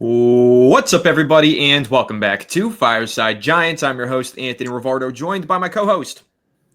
What's up, everybody, and welcome back to Fireside Giants. I'm your host, Anthony Rivardo, joined by my co-host,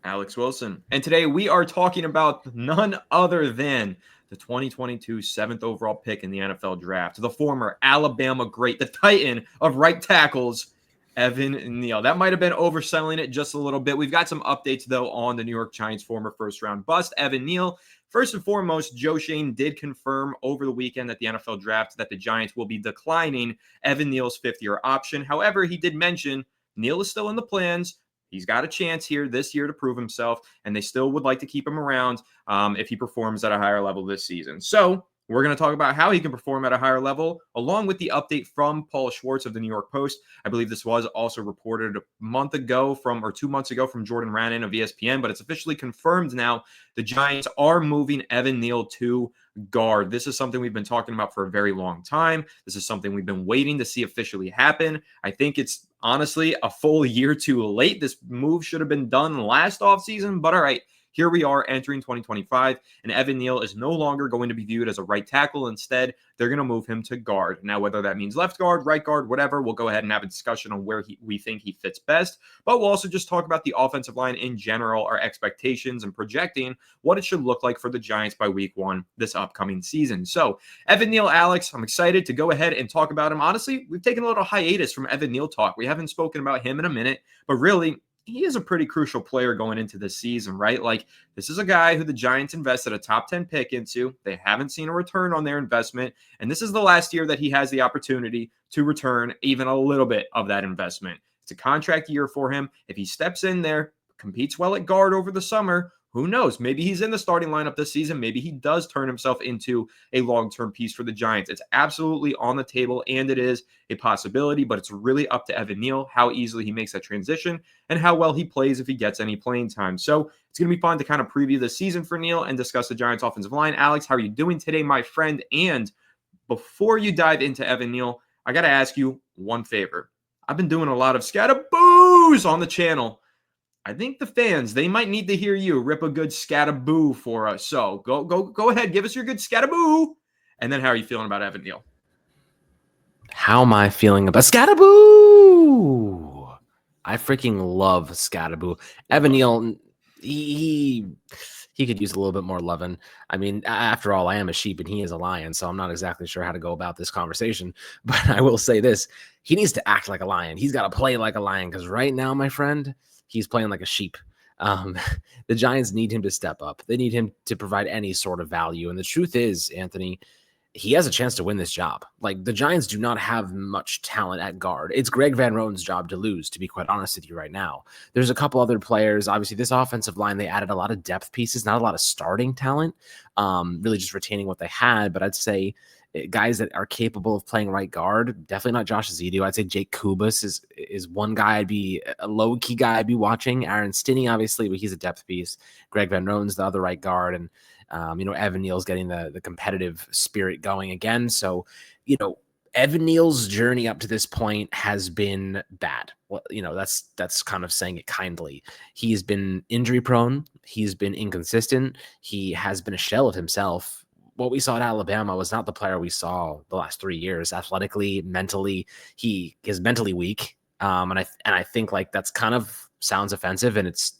Alex Wilson. And today we are talking about none other than the 2022 seventh overall pick in the NFL draft, the former Alabama great, the titan of right tackles, Evan Neal. That might have been overselling it just a little bit. We've got some updates, though, on the New York Giants' former first-round bust, Evan Neal. First and foremost, Joe Schoen did confirm over the weekend at the NFL draft that the Giants will be declining Evan Neal's fifth-year option. However, he did mention Neal is still in the plans. He's got a chance here this year to prove himself, and they still would like to keep him around if he performs at a higher level this season. So we're going to talk about how he can perform at a higher level, along with the update from Paul Schwartz of the New York Post. I believe this was also reported a month ago or 2 months ago from Jordan Renan of ESPN, but it's officially confirmed now. The Giants are moving Evan Neal to guard. This is something we've been talking about for a very long time. This is something we've been waiting to see officially happen. I think it's honestly a full year too late. This move should have been done last offseason, but all right. Here we are entering 2025, and Evan Neal is no longer going to be viewed as a right tackle. Instead, they're going to move him to guard. Now, whether that means left guard, right guard, whatever, we'll go ahead and have a discussion on where we think he fits best. But we'll also just talk about the offensive line in general, our expectations, and projecting what it should look like for the Giants by week one this upcoming season. So, Evan Neal, Alex, I'm excited to go ahead and talk about him. Honestly, we've taken a little hiatus from Evan Neal talk. We haven't spoken about him in a minute, but really, he is a pretty crucial player going into this season, right? Like, this is a guy who the Giants invested a top 10 pick into. They haven't seen a return on their investment, and this is the last year that he has the opportunity to return even a little bit of that investment. It's a contract year for him. If he steps in there, competes well at guard over the summer, who knows? Maybe he's in the starting lineup this season. Maybe he does turn himself into a long-term piece for the Giants. It's absolutely on the table, and it is a possibility, but it's really up to Evan Neal how easily he makes that transition and how well he plays if he gets any playing time. So it's going to be fun to kind of preview the season for Neal and discuss the Giants offensive line. Alex, how are you doing today, my friend? And before you dive into Evan Neal, I got to ask you one favor. I've been doing a lot of scataboos on the channel. I think the fans, they might need to hear you rip a good scataboo for us. So go ahead, give us your good scataboo. And then how are you feeling about Evan Neal? How am I feeling about Scataboo? I freaking love Scataboo. Evan Neal, he could use a little bit more loving. I mean, after all, I am a sheep and he is a lion, so I'm not exactly sure how to go about this conversation. But I will say this. He needs to act like a lion. He's got to play like a lion because right now, my friend, he's playing like a sheep. The Giants need him to step up. They need him to provide any sort of value. And the truth is, Anthony, he has a chance to win this job. Like, the Giants do not have much talent at guard. It's Greg Van Roten's job to lose, to be quite honest with you right now. There's a couple other players. Obviously, this offensive line, they added a lot of depth pieces, not a lot of starting talent, really just retaining what they had. But I'd say guys that are capable of playing right guard, definitely not Josh Zedu. I'd say Jake Kubas is one guy I'd be a low-key guy I'd be watching. Aaron Stinney, obviously, but he's a depth piece. Greg Van Roten's the other right guard, and Evan Neal's getting the competitive spirit going again. So, Evan Neal's journey up to this point has been bad. Well, that's kind of saying it kindly. He's been injury prone. He's been inconsistent. He has been a shell of himself. What we saw at Alabama was not the player we saw the last 3 years. Athletically, mentally, he is mentally weak. And I think like that's kind of sounds offensive, and it's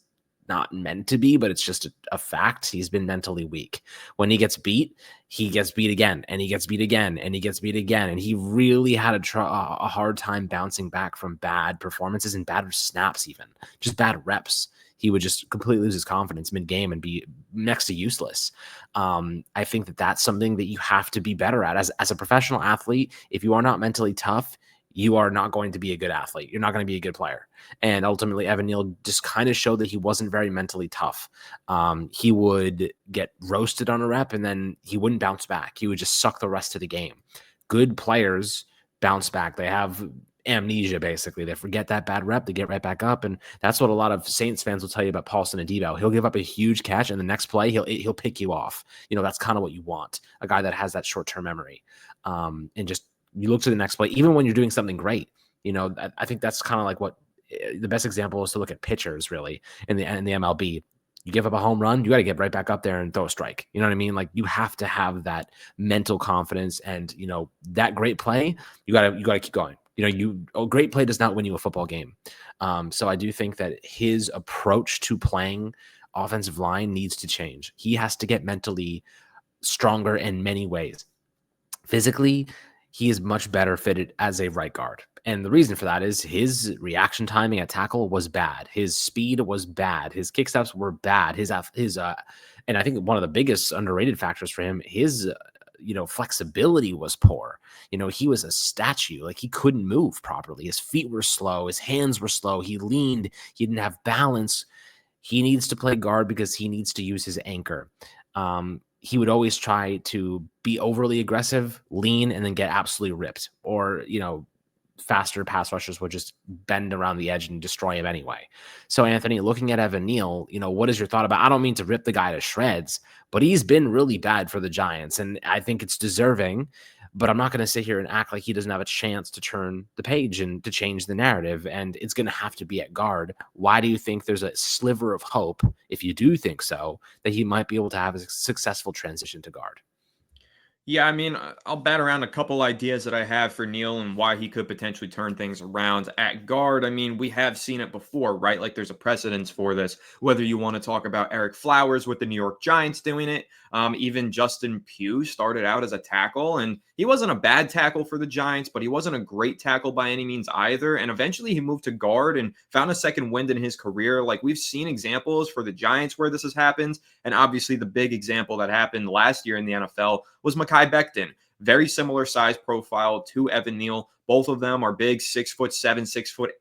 not meant to be, but it's just a fact. He's been mentally weak. When he gets beat again, and he gets beat again, and he gets beat again. And he really had a hard time bouncing back from bad performances and bad snaps, even just bad reps. He would just completely lose his confidence mid-game and be next to useless. I think that's something that you have to be better at as a professional athlete. If you are not mentally tough, you are not going to be a good athlete. You're not going to be a good player. And ultimately, Evan Neal just kind of showed that he wasn't very mentally tough. He would get roasted on a rep, and then he wouldn't bounce back. He would just suck the rest of the game. Good players bounce back. They have amnesia, basically. They forget that bad rep. They get right back up, and that's what a lot of Saints fans will tell you about Paulson Adebo. He'll give up a huge catch, and the next play, he'll pick you off. That's kind of what you want, a guy that has that short-term memory. And just you look to the next play, even when you're doing something great. I think that's kind of like what the best example is to look at pitchers really in the MLB. You give up a home run, you got to get right back up there and throw a strike. You know what I mean? Like, you have to have that mental confidence, and that great play, you got to keep going. Great play does not win you a football game. So I do think that his approach to playing offensive line needs to change. He has to get mentally stronger in many ways. Physically, he is much better fitted as a right guard. And the reason for that is his reaction timing at tackle was bad. His speed was bad. His kick steps were bad. And I think one of the biggest underrated factors for him, his flexibility was poor. He was a statue. Like, he couldn't move properly. His feet were slow. His hands were slow. He leaned. He didn't have balance. He needs to play guard because he needs to use his anchor. He would always try to be overly aggressive, lean, and then get absolutely ripped. Or, faster pass rushers would just bend around the edge and destroy him anyway. So, Anthony, looking at Evan Neal, what is your thought about? I don't mean to rip the guy to shreds, but he's been really bad for the Giants, and I think it's deserving. But I'm not going to sit here and act like he doesn't have a chance to turn the page and to change the narrative, and it's going to have to be at guard. Why do you think there's a sliver of hope, if you do think so, that he might be able to have a successful transition to guard? Yeah, I mean, I'll bat around a couple ideas that I have for Neal and why he could potentially turn things around at guard. I mean, we have seen it before, right? Like, there's a precedence for this, whether you want to talk about Eric Flowers with the New York Giants doing it. Even Justin Pugh started out as a tackle, and he wasn't a bad tackle for the Giants, but he wasn't a great tackle by any means either. And eventually he moved to guard and found a second wind in his career. Like, we've seen examples for the Giants where this has happened. And obviously the big example that happened last year in the NFL was Mai Beckton. Very similar size profile to Evan Neal. Both of them are big 6'7",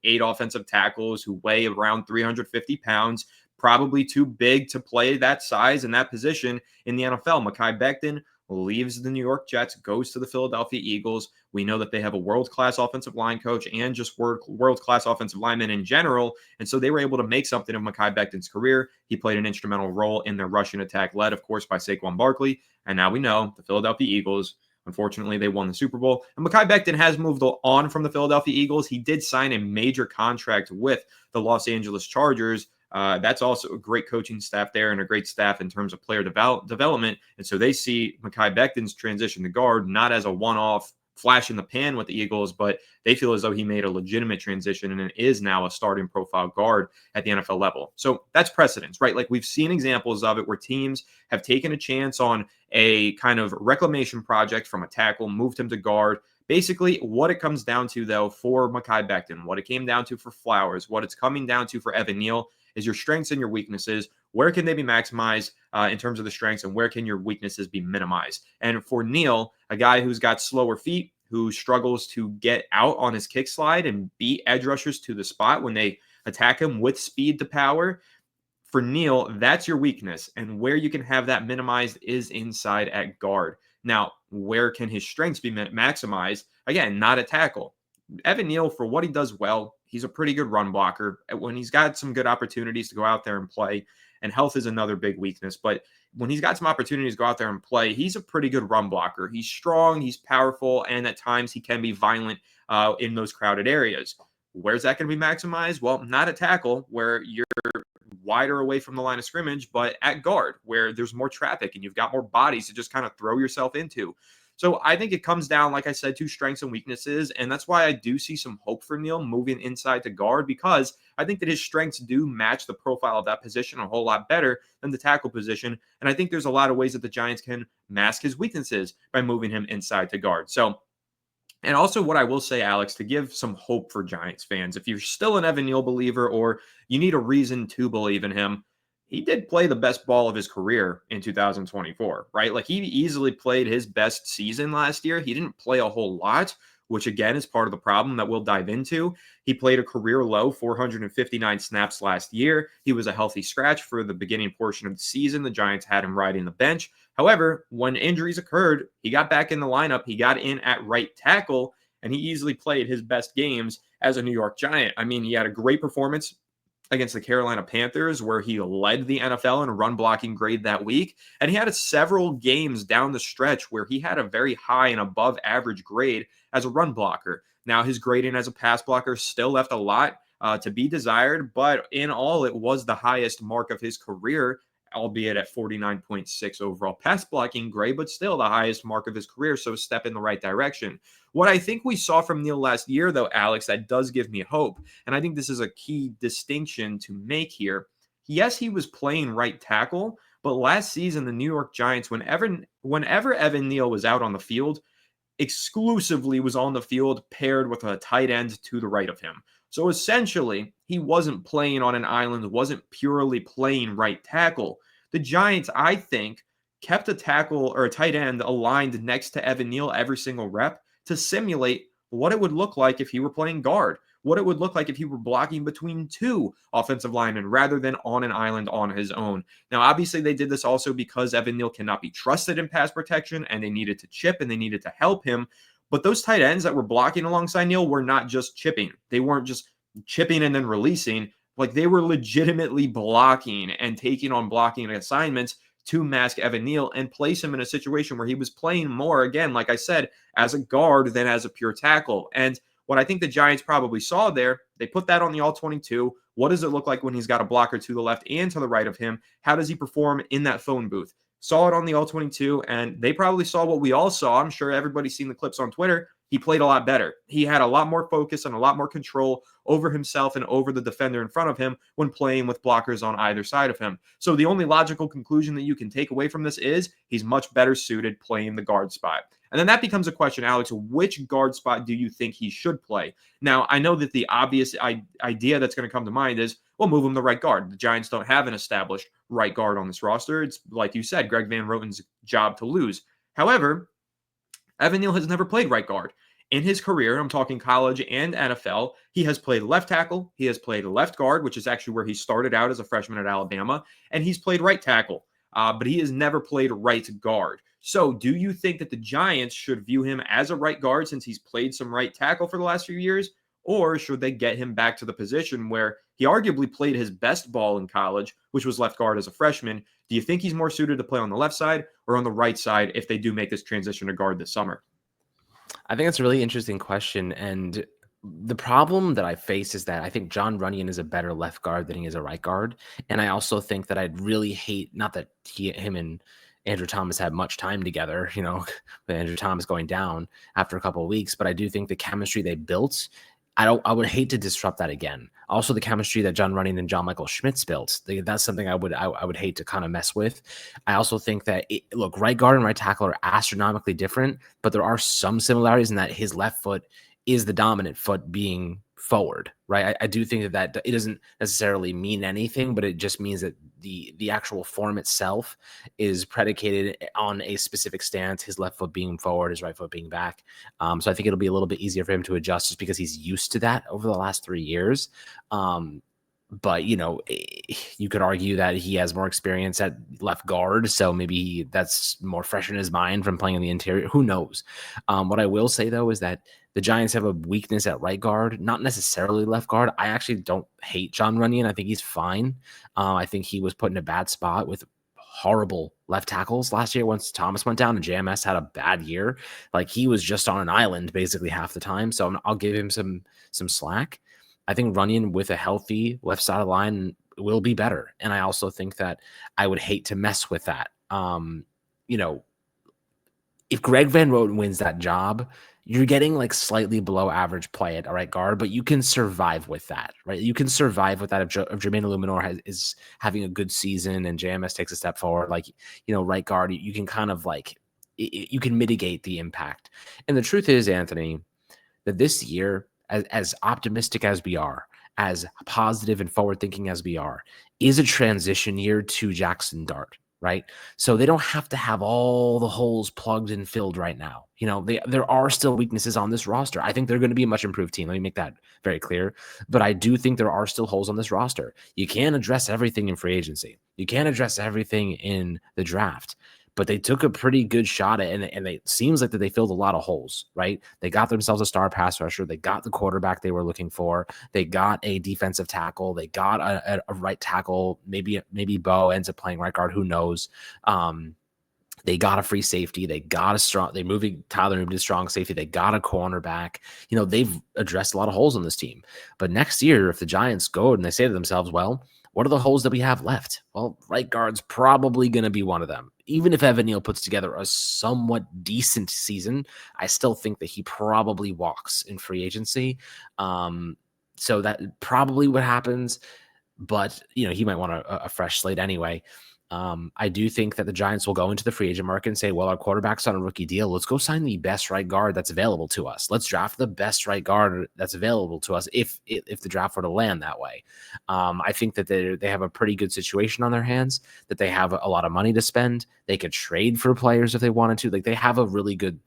6'8" offensive tackles who weigh around 350 pounds. Probably too big to play that size and that position in the NFL. Mai Beckton leaves the New York Jets, goes to the Philadelphia Eagles. We know that they have a world-class offensive line coach and just world-class offensive linemen in general. And so they were able to make something of Mai Beckton's career. He played an instrumental role in their rushing attack, led, of course, by Saquon Barkley. And now we know the Philadelphia Eagles, unfortunately, they won the Super Bowl. And Mai Beckton has moved on from the Philadelphia Eagles. He did sign a major contract with the Los Angeles Chargers. That's also a great coaching staff there and a great staff in terms of player development. And so they see Mai Beckton's transition to guard not as a one-off flash in the pan with the Eagles, but they feel as though he made a legitimate transition and is now a starting profile guard at the NFL level. So that's precedence, right? Like, we've seen examples of it where teams have taken a chance on a kind of reclamation project from a tackle, moved him to guard. Basically, what it comes down to, though, for Mai Beckton, what it came down to for Flowers, what it's coming down to for Evan Neal is your strengths and your weaknesses. Where can they be maximized in terms of the strengths, and where can your weaknesses be minimized? And for Neal, a guy who's got slower feet, who struggles to get out on his kick slide and beat edge rushers to the spot when they attack him with speed to power, for Neal, that's your weakness. And where you can have that minimized is inside at guard. Now, where can his strengths be maximized? Again, not a tackle. Evan Neal, for what he does well, he's a pretty good run blocker. When he's got some good opportunities to go out there and play, and health is another big weakness, but when he's got some opportunities to go out there and play, he's a pretty good run blocker. He's strong, he's powerful, and at times he can be violent in those crowded areas. Where's that going to be maximized? Well, not at tackle, where you're wider away from the line of scrimmage, but at guard, where there's more traffic and you've got more bodies to just kind of throw yourself into. So I think it comes down, like I said, to strengths and weaknesses. And that's why I do see some hope for Neal moving inside to guard, because I think that his strengths do match the profile of that position a whole lot better than the tackle position. And I think there's a lot of ways that the Giants can mask his weaknesses by moving him inside to guard. So, and also what I will say, Alex, to give some hope for Giants fans, if you're still an Evan Neal believer or you need a reason to believe in him, he did play the best ball of his career in 2024, right? Like, he easily played his best season last year. He didn't play a whole lot, which again is part of the problem that we'll dive into. He played a career low 459 snaps last year. He was a healthy scratch for the beginning portion of the season. The Giants had him riding the bench. However, when injuries occurred, he got back in the lineup. He got in at right tackle, and he easily played his best games as a New York Giant. I mean, he had a great performance against the Carolina Panthers, where he led the NFL in run blocking grade that week. And he had several games down the stretch where he had a very high and above average grade as a run blocker. Now, his grading as a pass blocker still left a lot to be desired. But in all, it was the highest mark of his career, albeit at 49.6 overall pass blocking grade, but still the highest mark of his career. So a step in the right direction. What I think we saw from Neal last year, though, Alex, that does give me hope, and I think this is a key distinction to make here. Yes, he was playing right tackle, but last season, the New York Giants, whenever Evan Neal was out on the field, exclusively was on the field paired with a tight end to the right of him. So essentially, he wasn't playing on an island, wasn't purely playing right tackle. The Giants, I think, kept a tackle or a tight end aligned next to Evan Neal every single rep to simulate what it would look like if he were playing guard, what it would look like if he were blocking between two offensive linemen rather than on an island on his own. Now, obviously, they did this also because Evan Neal cannot be trusted in pass protection, and they needed to chip and they needed to help him. But those tight ends that were blocking alongside Neal were not just chipping. They weren't just chipping and then releasing. Like, they were legitimately blocking and taking on blocking assignments to mask Evan Neal and place him in a situation where he was playing more, again, like I said, as a guard than as a pure tackle. And what I think the Giants probably saw there, they put that on the all-22. What does it look like when he's got a blocker to the left and to the right of him? How does he perform in that phone booth? Saw it on the all-22, and they probably saw what we all saw. I'm sure everybody's seen the clips on Twitter. He played a lot better. He had a lot more focus and a lot more control over himself and over the defender in front of him when playing with blockers on either side of him. So the only logical conclusion that you can take away from this is he's much better suited playing the guard spot. And then that becomes a question, Alex, which guard spot do you think he should play? Now, I know that the obvious idea that's going to come to mind is, well, move him to right guard. The Giants don't have an established right guard on this roster. It's, like you said, Greg Van Roten's job to lose. However, Evan Neal has never played right guard. In his career, I'm talking college and NFL, he has played left tackle, he has played left guard, which is actually where he started out as a freshman at Alabama, and he's played right tackle, but he has never played right guard. So do you think that the Giants should view him as a right guard since he's played some right tackle for the last few years, or should they get him back to the position where he arguably played his best ball in college, which was left guard as a freshman? Do you think he's more suited to play on the left side or on the right side if they do make this transition to guard this summer? I think that's a really interesting question. And the problem that I face is that I think John Runyan is a better left guard than he is a right guard. And I also think that I'd really hate, not that him and Andrew Thomas had much time together, with Andrew Thomas going down after a couple of weeks, but I do think the chemistry they built, I would hate to disrupt that again. Also, the chemistry that John Runyan and John Michael Schmitz built, that's something I would hate to kind of mess with. I also think that right guard and right tackle are astronomically different, but there are some similarities in that his left foot is the dominant foot being forward, right? I do think that it doesn't necessarily mean anything, but it just means that the actual form itself is predicated on a specific stance, his left foot being forward, his right foot being back. So I think it'll be a little bit easier for him to adjust just because he's used to that over the last 3 years. But, you could argue that he has more experience at left guard, so maybe that's more fresh in his mind from playing in the interior. Who knows? What I will say, though, is that the Giants have a weakness at right guard, not necessarily left guard. I actually don't hate John Runyan. I think he's fine. I think he was put in a bad spot with horrible left tackles last year once Thomas went down and JMS had a bad year. Like, he was just on an island basically half the time, so I'll give him some slack. I think Runyan with a healthy left side of the line will be better. And I also think that I would hate to mess with that. If Greg Van Roten wins that job, you're getting like slightly below average play at right guard, but you can survive with that, right? You can survive with that if Jermaine Illuminor is having a good season and JMS takes a step forward. Right guard, you can kind of you can mitigate the impact. And the truth is, Anthony, that this year, as optimistic as we are, as positive and forward-thinking as we are, is a transition year to Jackson Dart, right? So they don't have to have all the holes plugged and filled right now. There are still weaknesses on this roster. I think they're going to be a much improved team. Let me make that very clear. But I do think there are still holes on this roster. You can't address everything in free agency. You can't address everything in the draft. But they took a pretty good shot at it, and it seems like that they filled a lot of holes, right? They got themselves a star pass rusher. They got the quarterback they were looking for. They got a defensive tackle. They got a right tackle. Maybe Bo ends up playing right guard. Who knows? They got a free safety. They got a strong. They moving Tyler Newton to strong safety. They got a cornerback. They've addressed a lot of holes on this team. But next year, if the Giants go and they say to themselves, well, what are the holes that we have left? Well, right guard's probably going to be one of them. Even if Evan Neal puts together a somewhat decent season, I still think that he probably walks in free agency. So that probably what happens. But, he might want a fresh slate anyway. I do think that the Giants will go into the free agent market and say, well, our quarterback's on a rookie deal. Let's go sign the best right guard that's available to us. Let's draft the best right guard that's available to us if the draft were to land that way. I think that they have a pretty good situation on their hands, that they have a lot of money to spend. They could trade for players if they wanted to. Like, they have a really good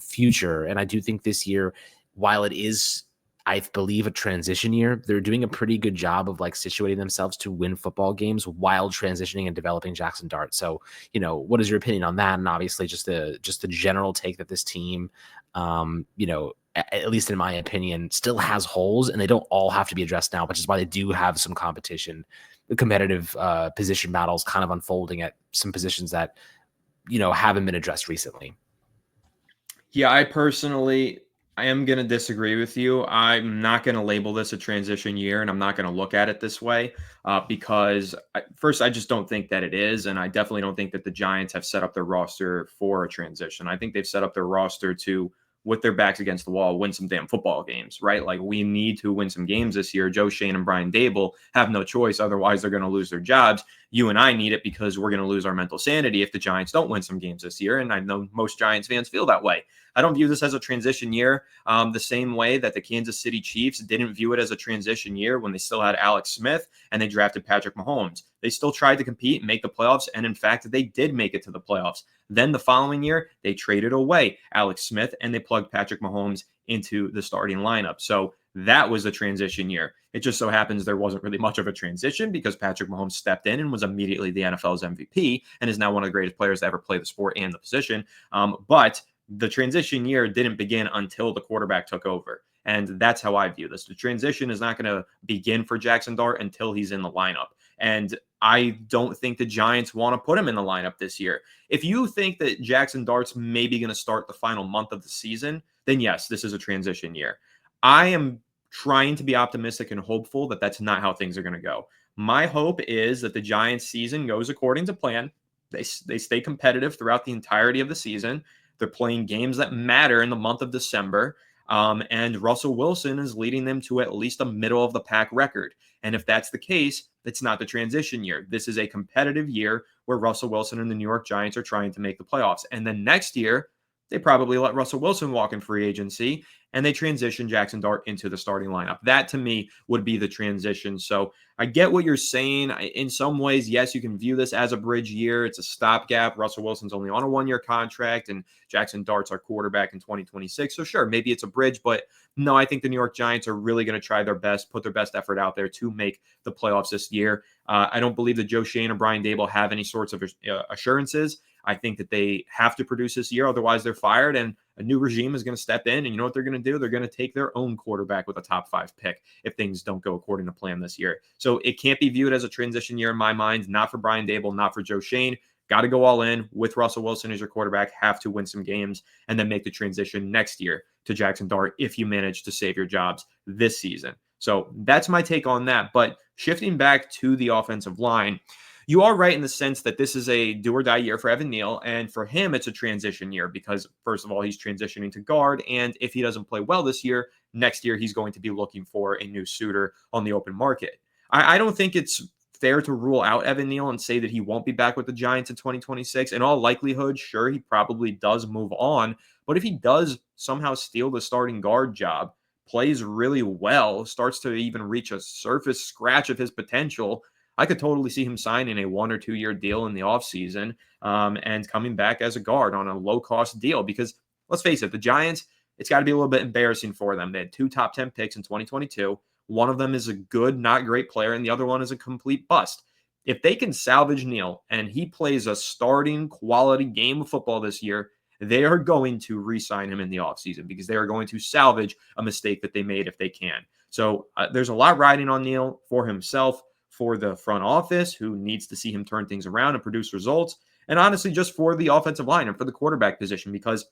future. And I do think this year, while it is, I believe, a transition year, they're doing a pretty good job of situating themselves to win football games while transitioning and developing Jackson Dart. So, what is your opinion on that? And obviously just the general take that this team, at least in my opinion, still has holes, and they don't all have to be addressed now, which is why they do have some competition, the competitive position battles kind of unfolding at some positions that, haven't been addressed recently. Yeah, I am going to disagree with you. I'm not going to label this a transition year, and I'm not going to look at it this way because, first, I just don't think that it is. And I definitely don't think that the Giants have set up their roster for a transition. I think they've set up their roster to, with their backs against the wall, win some damn football games, right? Like, we need to win some games this year. Joe Schoen and Brian Dable have no choice. Otherwise, they're going to lose their jobs. You and I need it because we're going to lose our mental sanity if the Giants don't win some games this year. And I know most Giants fans feel that way. I don't view this as a transition year the same way that the Kansas City Chiefs didn't view it as a transition year when they still had Alex Smith and they drafted Patrick Mahomes. They still tried to compete and make the playoffs, and in fact, they did make it to the playoffs. Then the following year, they traded away Alex Smith and they plugged Patrick Mahomes into the starting lineup. So that was a transition year. It just so happens there wasn't really much of a transition because Patrick Mahomes stepped in and was immediately the NFL's MVP and is now one of the greatest players to ever play the sport and the position. But the transition year didn't begin until the quarterback took over. And that's how I view this. The transition is not going to begin for Jackson Dart until he's in the lineup. And I don't think the Giants want to put him in the lineup this year. If you think that Jackson Dart's maybe going to start the final month of the season, then yes, this is a transition year. I am trying to be optimistic and hopeful that that's not how things are going to go. My hope is that the Giants season goes according to plan. They stay competitive throughout the entirety of the season. They're playing games that matter in the month of December. And Russell Wilson is leading them to at least a middle of the pack record. And if that's the case, it's not the transition year. This is a competitive year where Russell Wilson and the New York Giants are trying to make the playoffs. And then next year, they probably let Russell Wilson walk in free agency and they transition Jackson Dart into the starting lineup. That to me would be the transition. So I get what you're saying. In some ways, yes, you can view this as a bridge year. It's a stopgap. Russell Wilson's only on a 1-year contract and Jackson Dart's our quarterback in 2026. So sure, maybe it's a bridge, but no, I think the New York Giants are really going to try their best, put their best effort out there to make the playoffs this year. I don't believe that Joe Schoen or Brian Dable have any sorts of assurances. I think that they have to produce this year. Otherwise, they're fired and a new regime is going to step in. And you know what they're going to do? They're going to take their own quarterback with a top 5 pick if things don't go according to plan this year. So it can't be viewed as a transition year in my mind, not for Brian Dable, not for Joe Schoen. Got to go all in with Russell Wilson as your quarterback, have to win some games, and then make the transition next year to Jackson Dart if you manage to save your jobs this season. So that's my take on that. But shifting back to the offensive line, you are right in the sense that this is a do or die year for Evan Neal. And for him, it's a transition year because, first of all, he's transitioning to guard. And if he doesn't play well this year, next year, he's going to be looking for a new suitor on the open market. I don't think it's fair to rule out Evan Neal and say that he won't be back with the Giants in 2026. In all likelihood, sure, he probably does move on. But if he does somehow steal the starting guard job, plays really well, starts to even reach a surface scratch of his potential, I could totally see him signing a 1 or 2 year deal in the offseason and coming back as a guard on a low-cost deal. Because let's face it, the Giants, it's got to be a little bit embarrassing for them. They had 2 top 10 picks in 2022. One of them is a good, not great player, and the other one is a complete bust. If they can salvage Neal and he plays a starting quality game of football this year, they are going to re-sign him in the offseason because they are going to salvage a mistake that they made if they can. So there's a lot riding on Neal for himself, for the front office, who needs to see him turn things around and produce results, and honestly, just for the offensive line and for the quarterback position, because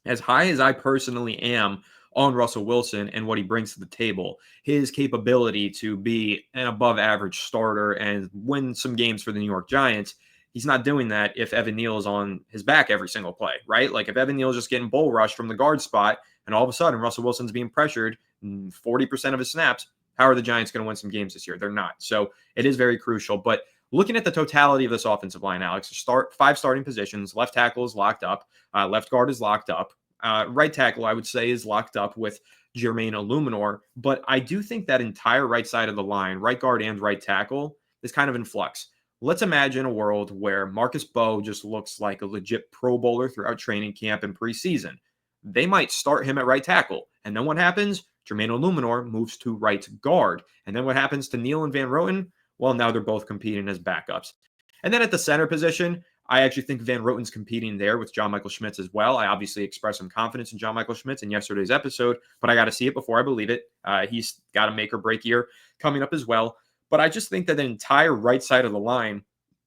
as high as I personally am on Russell Wilson and what he brings to the table, his capability to be an above average starter and win some games for the New York Giants, he's not doing that if Evan Neal is on his back every single play, right? Like if Evan Neal is just getting bull rushed from the guard spot and all of a sudden Russell Wilson's being pressured 40% of his snaps, how are the Giants going to win some games this year? They're not. So it is very crucial. But looking at the totality of this offensive line, Alex, five starting positions. Left tackle is locked up. Left guard is locked up. Right tackle, I would say, is locked up with Jermaine Illuminor. But I do think that entire right side of the line, right guard and right tackle, is kind of in flux. Let's imagine a world where Marcus Bowe just looks like a legit Pro Bowler throughout training camp and preseason. They might start him at right tackle. And then what happens? Jermaine Illuminor moves to right guard. And then what happens to Neal and Van Roten? Well, now they're both competing as backups. And then at the center position, I actually think Van Roten's competing there with John Michael Schmitz as well. I obviously expressed some confidence in John Michael Schmitz in yesterday's episode, but I got to see it before I believe it. He's got a make or break year coming up as well. But I just think that the entire right side of the line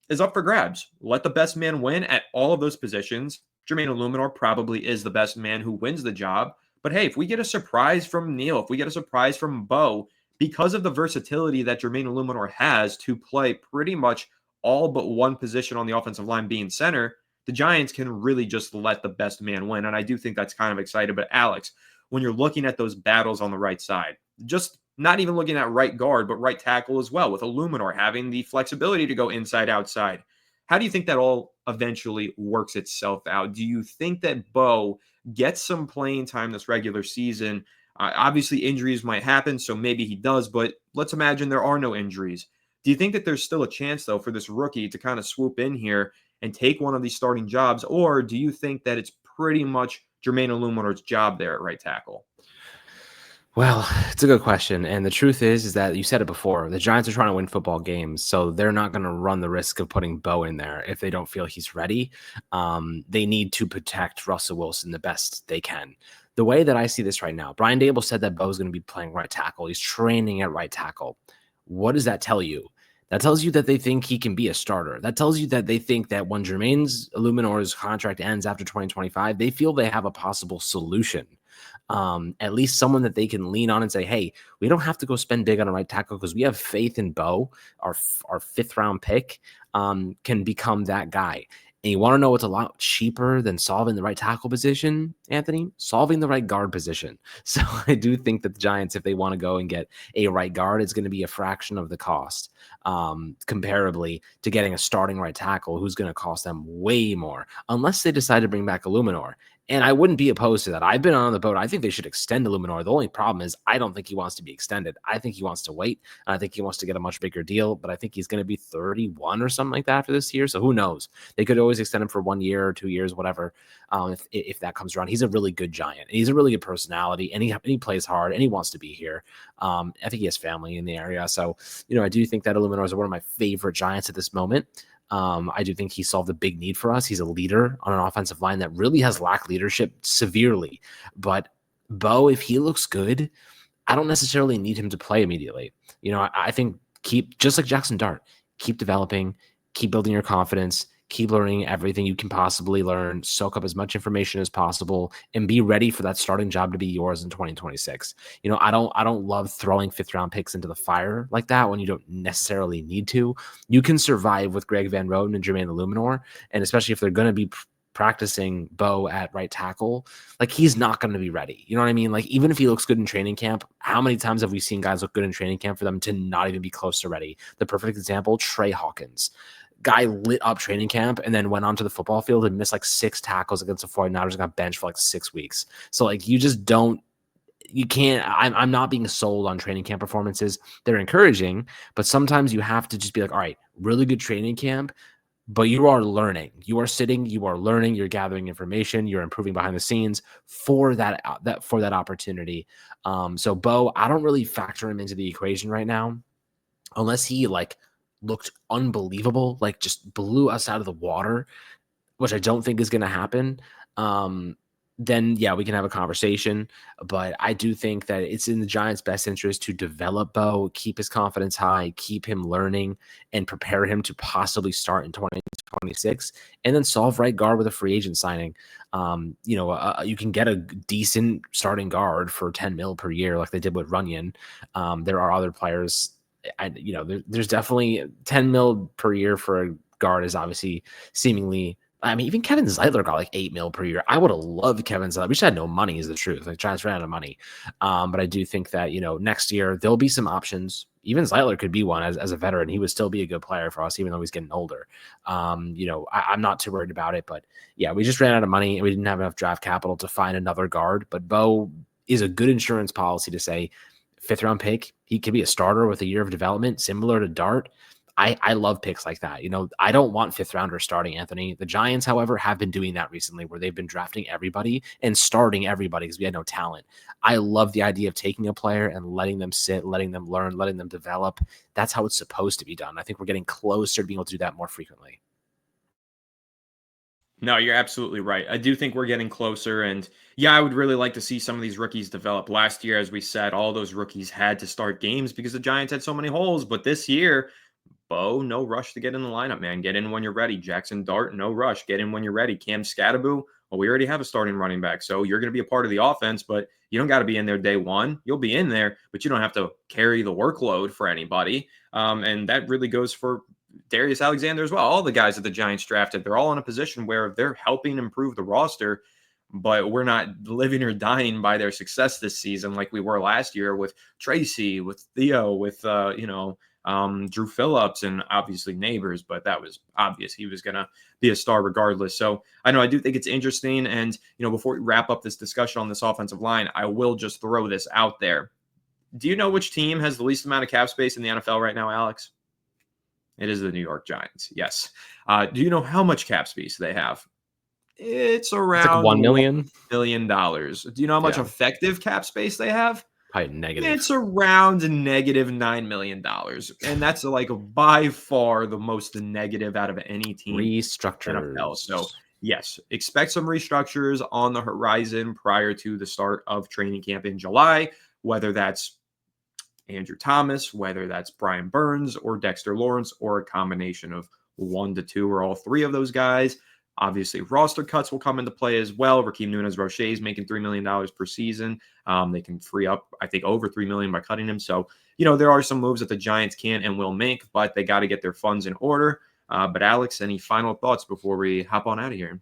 is up for grabs. Let the best man win at all of those positions. Jermaine Illuminor probably is the best man who wins the job. But hey, if we get a surprise from Neal, if we get a surprise from Bowe, because of the versatility that Jermaine Illuminor has to play pretty much all but one position on the offensive line being center, the Giants can really just let the best man win. And I do think that's kind of exciting. But Alex, when you're looking at those battles on the right side, just not even looking at right guard, but right tackle as well, with Illuminor having the flexibility to go inside, outside. How do you think that all eventually works itself out? Do you think that Bowe gets some playing time this regular season? Obviously, injuries might happen, so maybe he does, but let's imagine there are no injuries. Do you think that there's still a chance, though, for this rookie to kind of swoop in here and take one of these starting jobs, or do you think that it's pretty much Jermaine Illuminor's job there at right tackle? Well, it's a good question. And the truth is that you said it before. The Giants are trying to win football games, so they're not going to run the risk of putting Bowe in there if they don't feel he's ready. They need to protect Russell Wilson the best they can. The way that I see this right now, Brian Dable said that Bowe's going to be playing right tackle. He's training at right tackle. What does that tell you? That tells you that they think he can be a starter. That tells you that they think that when Jermaine's Illuminor's contract ends after 2025, they feel they have a possible solution. At least someone that they can lean on and say, hey, we don't have to go spend big on a right tackle because we have faith in Bowe, our fifth round pick, can become that guy. And you want to know what's a lot cheaper than solving the right tackle position, Anthony? Solving the right guard position. So I do think that the Giants, if they want to go and get a right guard, it's going to be a fraction of the cost comparably to getting a starting right tackle who's going to cost them way more unless they decide to bring back Illuminor. And I wouldn't be opposed to that. I've been on the boat. I think they should extend Illuminor. The only problem is I don't think he wants to be extended. I think he wants to wait. And I think he wants to get a much bigger deal. But I think he's going to be 31 or something like that after this year. So who knows? They could always extend him for 1 year or 2 years, whatever, if that comes around. He's a really good Giant. And he's a really good personality. And he plays hard. And he wants to be here. I think he has family in the area. So, I do think that Illuminor is one of my favorite Giants at this moment. I do think he solved a big need for us. He's a leader on an offensive line that really has lacked leadership severely. But Bowe, if he looks good, I don't necessarily need him to play immediately. I think just like Jackson Dart, keep developing, keep building your confidence, keep learning everything you can possibly learn, soak up as much information as possible, and be ready for that starting job to be yours in 2026. I don't love throwing fifth round picks into the fire like that when you don't necessarily need to. You can survive with Greg Van Roten and Jermaine Illuminor, and especially if they're going to be practicing Bowe at right tackle, like he's not going to be ready. You know what I mean? Like even if he looks good in training camp, how many times have we seen guys look good in training camp for them to not even be close to ready? The perfect example, Trey Hawkins. Guy lit up training camp and then went onto the football field and missed like 6 tackles against the 49ers and got benched for like 6 weeks. So like you can't, I'm not being sold on training camp performances. They're encouraging, but sometimes you have to just be like, all right, really good training camp, but you are learning. You are sitting, you are learning, you're gathering information, you're improving behind the scenes for that opportunity. So Bowe, I don't really factor him into the equation right now unless he looked unbelievable, just blew us out of the water, which I don't think is going to happen. then yeah, we can have a conversation. But I do think that it's in the Giants' best interest to develop Bo, keep his confidence high, keep him learning, and prepare him to possibly start in 2026, and then solve right guard with a free agent signing. You can get a decent starting guard for 10 mil per year, like they did with Runyon. There are other players. There's definitely 10 mil per year for a guard is obviously seemingly. I mean, even Kevin Zeitler got like 8 mil per year. I would have loved Kevin Zeitler. We just had no money, is the truth. Like, Giants ran out of money. But I do think that, next year there'll be some options. Even Zeitler could be one as a veteran. He would still be a good player for us, even though he's getting older. I'm not too worried about it. But yeah, we just ran out of money and we didn't have enough draft capital to find another guard. But Bo is a good insurance policy to say, 5th round pick, he could be a starter with a year of development, similar to Dart. I love picks like that. I don't want 5th rounders starting Anthony. The Giants, however, have been doing that recently where they've been drafting everybody and starting everybody because we had no talent. I love the idea of taking a player and letting them sit, letting them learn, letting them develop. That's how it's supposed to be done. I think we're getting closer to being able to do that more frequently. No, you're absolutely right. I do think we're getting closer. And yeah, I would really like to see some of these rookies develop. Last year, as we said, all those rookies had to start games because the Giants had so many holes. But this year, Bo, no rush to get in the lineup, man. Get in when you're ready. Jackson Dart, no rush. Get in when you're ready. Cam Scatterbo, well, we already have a starting running back, so you're going to be a part of the offense, but you don't got to be in there day one. You'll be in there, but you don't have to carry the workload for anybody. And that really goes for Darius Alexander as well. All the guys that the Giants drafted, they're all in a position where they're helping improve the roster, but we're not living or dying by their success this season like we were last year with Tracy, with Theo, with Drew Phillips, and obviously Neighbors, but that was obvious he was going to be a star regardless. So I do think it's interesting. And, before we wrap up this discussion on this offensive line, I will just throw this out there. Do you know which team has the least amount of cap space in the NFL right now, Alex? It is the New York Giants. Yes. Do you know how much cap space they have? It's around like $1 million. $1 million. Do you know how much effective cap space they have? Probably negative. It's around negative $9 million. And that's like by far the most negative out of any team Restructures. in the NFL. So yes, expect some restructures on the horizon prior to the start of training camp in July, whether that's Andrew Thomas, whether that's Brian Burns or Dexter Lawrence, or a combination of 1 to 2 or all 3 of those guys. Obviously, roster cuts will come into play as well. Raheem Nunez-Roche is making $3 million per season. They can free up, I think, over $3 million by cutting him. So, there are some moves that the Giants can and will make, but they got to get their funds in order. But Alex, any final thoughts before we hop on out of here?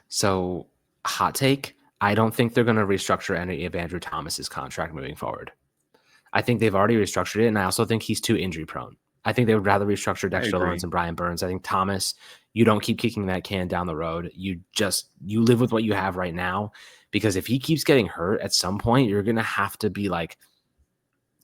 So, hot take, I don't think they're going to restructure any of Andrew Thomas's contract moving forward. I think they've already restructured it, and I also think he's too injury prone. I think they would rather restructure Dexter Lawrence and Brian Burns. I think Thomas, you don't keep kicking that can down the road. You live with what you have right now, because if he keeps getting hurt at some point, you're going to have to be like,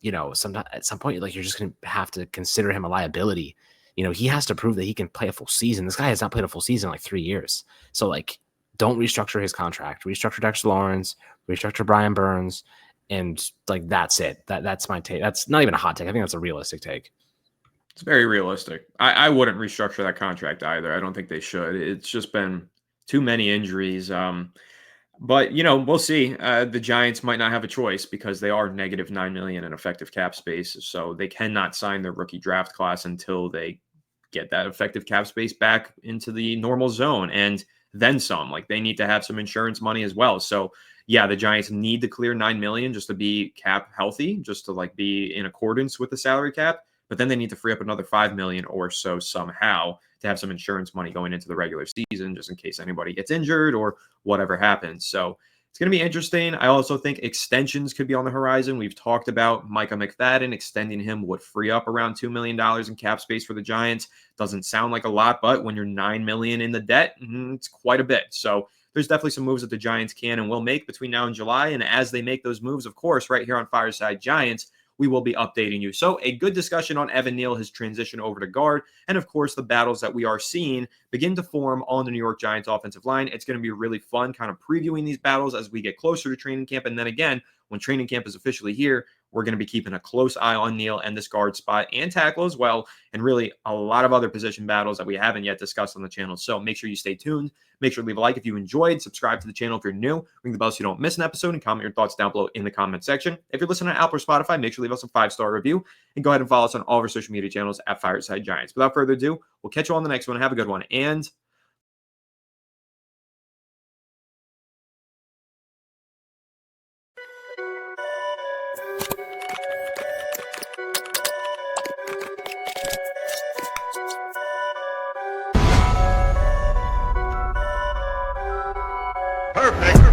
at some point, like, you're just going to have to consider him a liability. He has to prove that he can play a full season. This guy has not played a full season in like 3 years. So, like, don't restructure his contract. Restructure Dexter Lawrence, restructure Brian Burns, and like, that's it. That's my take. That's not even a hot take. I think that's a realistic take. It's very realistic. I wouldn't restructure that contract either. I don't think they should. It's just been too many injuries. But we'll see. The Giants might not have a choice because they are negative $9 million in effective cap space. So they cannot sign their rookie draft class until they get that effective cap space back into the normal zone, and then some. Like, they need to have some insurance money as well. So yeah, the Giants need to clear $9 million just to be cap healthy, just to like be in accordance with the salary cap. But then they need to free up another $5 million or so somehow to have some insurance money going into the regular season, just in case anybody gets injured or whatever happens. So it's going to be interesting. I also think extensions could be on the horizon. We've talked about Micah McFadden. Extending him would free up around $2 million in cap space for the Giants. Doesn't sound like a lot, but when you're $9 million in the debt, it's quite a bit. So there's definitely some moves that the Giants can and will make between now and July. And as they make those moves, of course, right here on Fireside Giants, we will be updating you. So a good discussion on Evan Neal, his transition over to guard, and of course the battles that we are seeing begin to form on the New York Giants offensive line. It's going to be really fun kind of previewing these battles as we get closer to training camp. And then again, when training camp is officially here, we're going to be keeping a close eye on Neal and this guard spot and tackle as well, and really a lot of other position battles that we haven't yet discussed on the channel. So make sure you stay tuned. Make sure to leave a like if you enjoyed. Subscribe to the channel if you're new. Ring the bell so you don't miss an episode, and comment your thoughts down below in the comment section. If you're listening to Apple or Spotify, make sure to leave us a 5-star review, and go ahead and follow us on all of our social media channels at Fireside Giants. Without further ado, we'll catch you on the next one. Have a good one. And perfect.